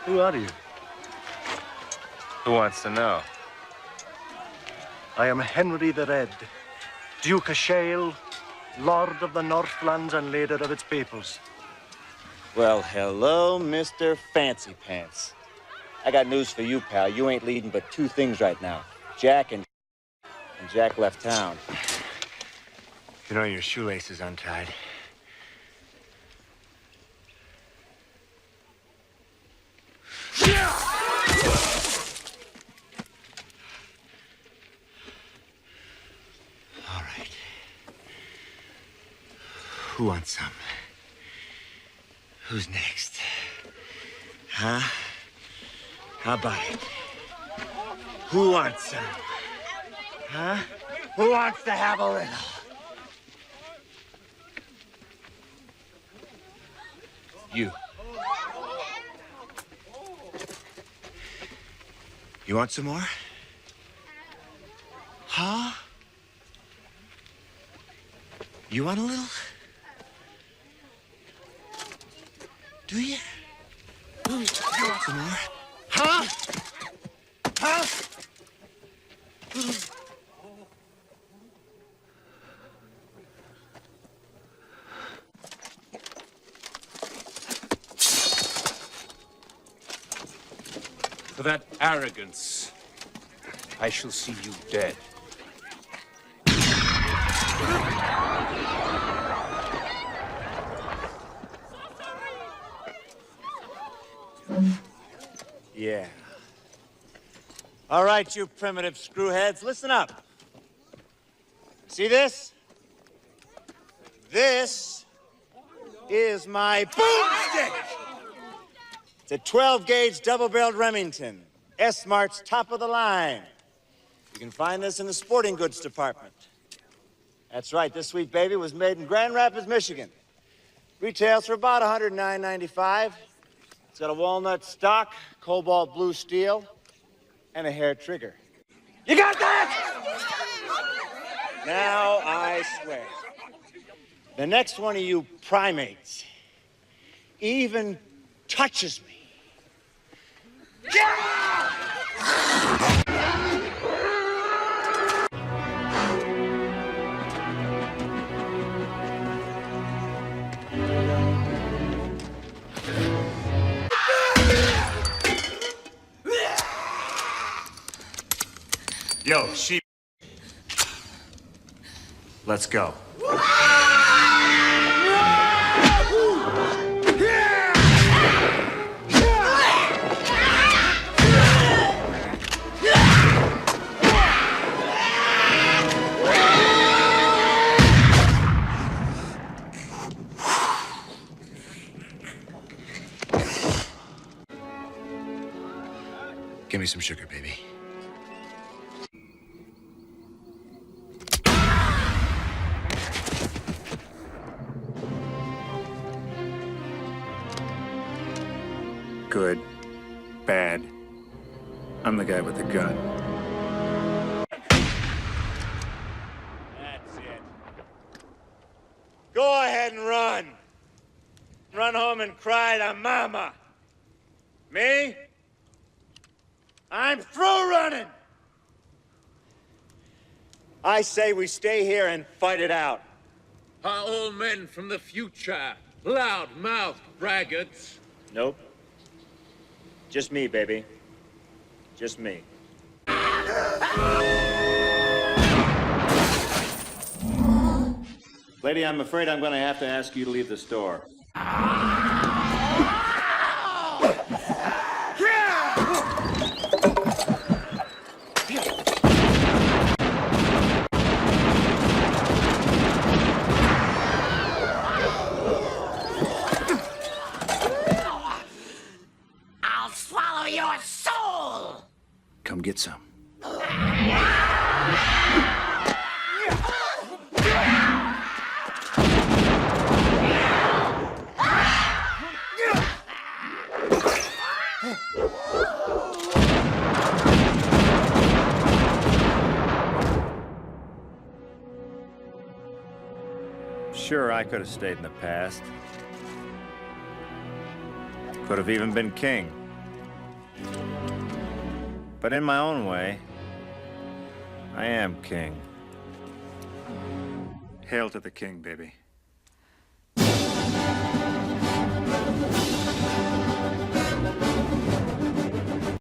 Who are you? Who wants to know? I am Henry the Red, Duke of Shale, Lord of the Northlands and leader of its peoples. Well, hello, Mr. Fancy Pants. I got news for you, pal. You ain't leading but two things right now. Jack and Jack left town. You know your shoelace is untied. All right. Who wants some? Who's next? Huh? How about it? Who wants some? Huh? Who wants to have a little? You. You want some more? Huh? You want a little? Do you? You want some more? Huh? Huh? For that arrogance, I shall see you dead. Yeah. All right, you primitive screwheads, listen up. See this? This is my boomstick! It's a 12-gauge double-barreled Remington. S-Mart's top of the line. You can find this in the sporting goods department. That's right, this sweet baby was made in Grand Rapids, Michigan. Retails for about $109.95. It's got a walnut stock, cobalt blue steel, and a hair trigger. You got that? Now I swear, the next one of you primates even touches me. Yo, sheep. Let's go. Give me some sugar, baby. Good. Bad. I'm the guy with the gun. That's it. Go ahead and run. Run home and cry to Mama. Me? I'm through running. I say we stay here and fight it out. Are all men from the future loud-mouthed braggarts? Nope. Just me, baby. Just me. Lady, I'm afraid I'm going to have to ask you to leave the store. I'll swallow your soul! Come get some. Sure, I could have stayed in the past. Could have even been king. But in my own way, I am king. Hail to the king, baby.